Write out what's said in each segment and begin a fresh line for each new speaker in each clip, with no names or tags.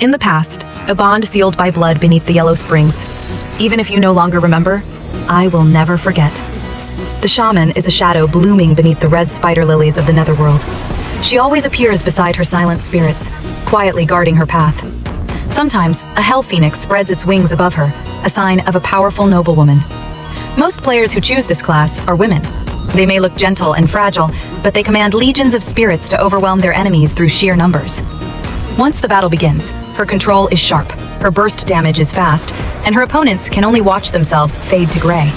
In the past, a bond sealed by blood beneath the yellow springs. Even if you no longer remember, I will never forget. The shaman is a shadow blooming beneath the red spider lilies of the netherworld. She always appears beside her silent spirits, quietly guarding her path. Sometimes, a hell phoenix spreads its wings above her, a sign of a powerful noblewoman. Most players who choose this class are women. They may look gentle and fragile, but they command legions of spirits to overwhelm their enemies through sheer numbers. Once the battle begins, her control is sharp, her burst damage is fast, and her opponents can only watch themselves fade to gray.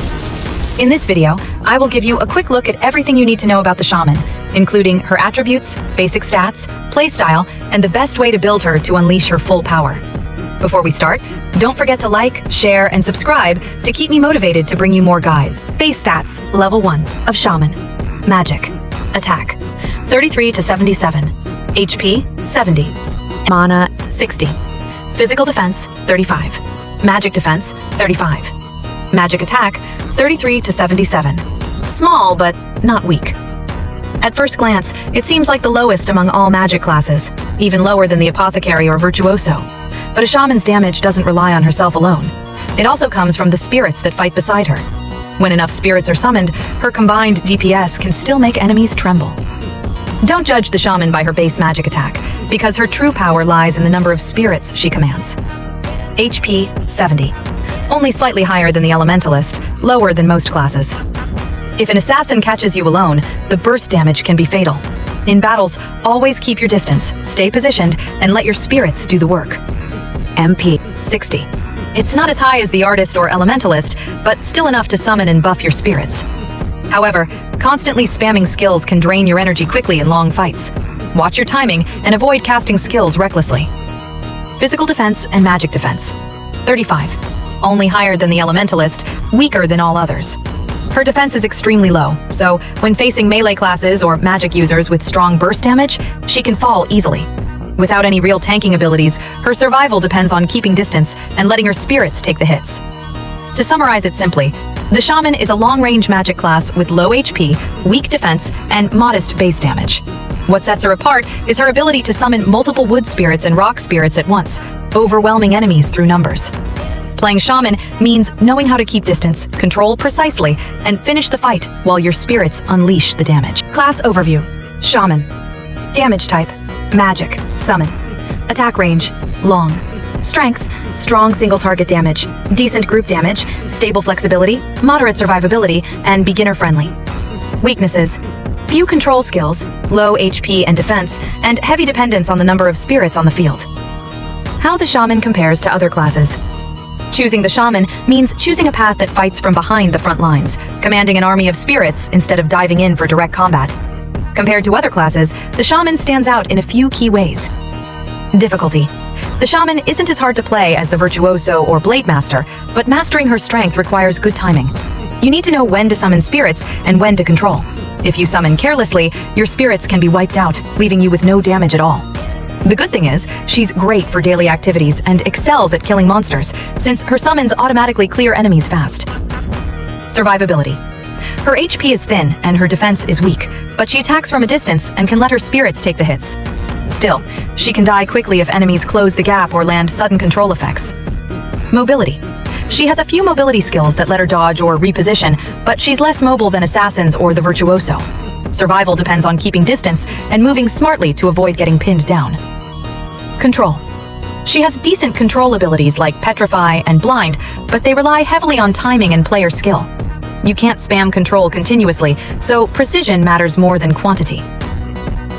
In this video, I will give you a quick look at everything you need to know about the shaman, including her attributes, basic stats, playstyle, and the best way to build her to unleash her full power. Before we start, don't forget to like, share, and subscribe to keep me motivated to bring you more guides. Base stats, level 1 of Shaman. Magic. Attack, 33 to 77. HP, 70. Mana, 60. Physical defense, 35. Magic defense, 35. Magic attack, 33 to 77. Small, but not weak. At first glance, it seems like the lowest among all magic classes, even lower than the apothecary or virtuoso. But a shaman's damage doesn't rely on herself alone. It also comes from the spirits that fight beside her. When enough spirits are summoned, her combined DPS can still make enemies tremble. Don't judge the shaman by her base magic attack, because her true power lies in the number of spirits she commands. HP, 70. Only slightly higher than the elementalist, lower than most classes. If an assassin catches you alone, the burst damage can be fatal. In battles, always keep your distance, stay positioned, and let your spirits do the work. MP, 60. It's not as high as the artist or elementalist, but still enough to summon and buff your spirits. However, constantly spamming skills can drain your energy quickly in long fights. Watch your timing and avoid casting skills recklessly. Physical defense and magic defense, 35. Only higher than the elementalist, weaker than all others. Her defense is extremely low, so when facing melee classes or magic users with strong burst damage, she can fall easily. Without any real tanking abilities, her survival depends on keeping distance and letting her spirits take the hits. To summarize it simply, the shaman is a long-range magic class with low HP, weak defense, and modest base damage. What sets her apart is her ability to summon multiple wood spirits and rock spirits at once, overwhelming enemies through numbers. Playing shaman means knowing how to keep distance, control precisely, and finish the fight while your spirits unleash the damage. Class overview. Shaman. Damage type. Magic. Summon. Attack range. Long. Strengths. Strong single target damage. Decent group damage. Stable flexibility. Moderate survivability. And beginner friendly. Weaknesses. Few control skills. Low HP and defense. And heavy dependence on the number of spirits on the field. How the shaman compares to other classes. Choosing the shaman means choosing a path that fights from behind the front lines, commanding an army of spirits instead of diving in for direct combat. Compared to other classes, the shaman stands out in a few key ways. Difficulty. The shaman isn't as hard to play as the virtuoso or blade master, but mastering her strength requires good timing. You need to know when to summon spirits and when to control. If you summon carelessly, your spirits can be wiped out, leaving you with no damage at all. The good thing is, she's great for daily activities and excels at killing monsters, since her summons automatically clear enemies fast. Survivability. Her HP is thin and her defense is weak, but she attacks from a distance and can let her spirits take the hits. Still, she can die quickly if enemies close the gap or land sudden control effects. Mobility. She has a few mobility skills that let her dodge or reposition, but she's less mobile than assassins or the virtuoso. Survival depends on keeping distance and moving smartly to avoid getting pinned down. Control. She has decent control abilities like Petrify and Blind, but they rely heavily on timing and player skill. You can't spam control continuously, so precision matters more than quantity.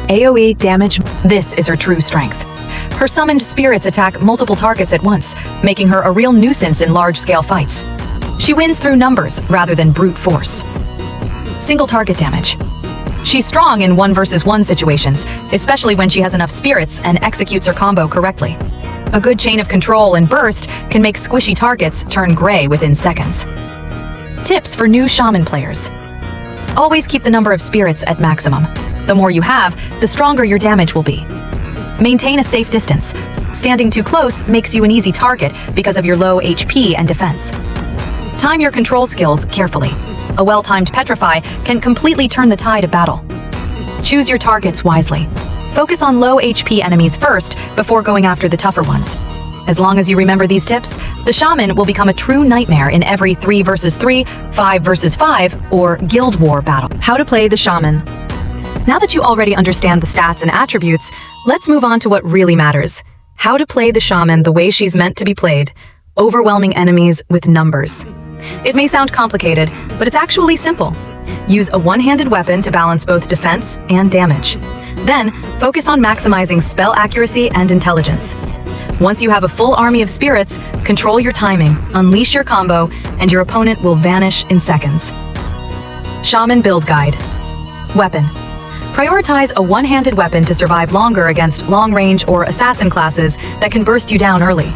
AoE damage. This is her true strength. Her summoned spirits attack multiple targets at once, making her a real nuisance in large-scale fights. She wins through numbers rather than brute force. Single target damage. She's strong in 1 versus 1 situations, especially when she has enough spirits and executes her combo correctly. A good chain of control and burst can make squishy targets turn gray within seconds. Tips for new shaman players. Always keep the number of spirits at maximum. The more you have, the stronger your damage will be. Maintain a safe distance. Standing too close makes you an easy target because of your low HP and defense. Time your control skills carefully. A well-timed Petrify can completely turn the tide of battle. Choose your targets wisely. Focus on low HP enemies first before going after the tougher ones. As long as you remember these tips, the Shaman will become a true nightmare in every 3 versus 3, 5 versus 5, or Guild War battle. How to play the Shaman. Now that you already understand the stats and attributes, let's move on to what really matters. How to play the Shaman the way she's meant to be played. Overwhelming enemies with numbers. It may sound complicated, but it's actually simple. Use a one-handed weapon to balance both defense and damage. Then, focus on maximizing spell accuracy and intelligence. Once you have a full army of spirits, control your timing, unleash your combo, and your opponent will vanish in seconds. Shaman Build Guide. Weapon. Prioritize a one-handed weapon to survive longer against long-range or assassin classes that can burst you down early.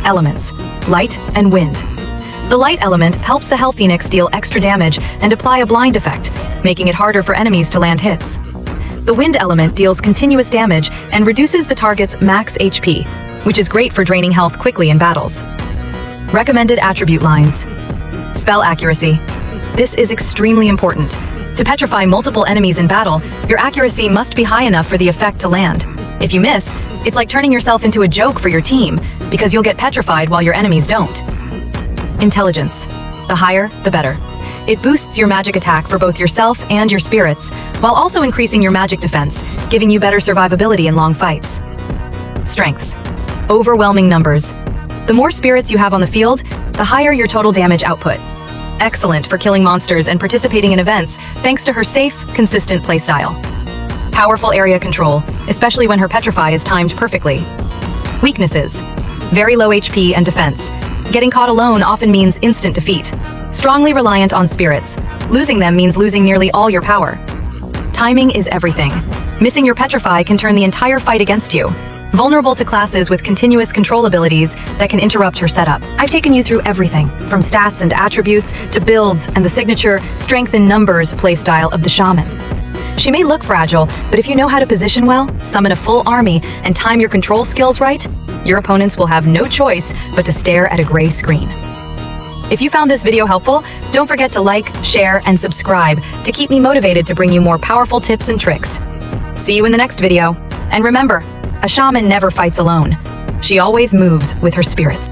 Elements. Light and wind. The light element helps the Hell Phoenix deal extra damage and apply a blind effect, making it harder for enemies to land hits. The wind element deals continuous damage and reduces the target's max HP, which is great for draining health quickly in battles. Recommended attribute lines. Spell accuracy. This is extremely important. To petrify multiple enemies in battle, your accuracy must be high enough for the effect to land. If you miss, it's like turning yourself into a joke for your team, because you'll get petrified while your enemies don't. Intelligence. The higher, the better. It boosts your magic attack for both yourself and your spirits, while also increasing your magic defense, giving you better survivability in long fights. Strengths. Overwhelming numbers. The more spirits you have on the field, the higher your total damage output. Excellent for killing monsters and participating in events, thanks to her safe, consistent playstyle. Powerful area control, especially when her petrify is timed perfectly. Weaknesses. Very low HP and defense. Getting caught alone often means instant defeat. Strongly reliant on spirits. Losing them means losing nearly all your power. Timing is everything. Missing your petrify can turn the entire fight against you. Vulnerable to classes with continuous control abilities that can interrupt her setup. I've taken you through everything, from stats and attributes to builds and the signature strength in numbers playstyle of the Shaman. She may look fragile, but if you know how to position well, summon a full army, and time your control skills right, your opponents will have no choice but to stare at a gray screen. If you found this video helpful, don't forget to like, share, and subscribe to keep me motivated to bring you more powerful tips and tricks. See you in the next video. And remember, a shaman never fights alone. She always moves with her spirits.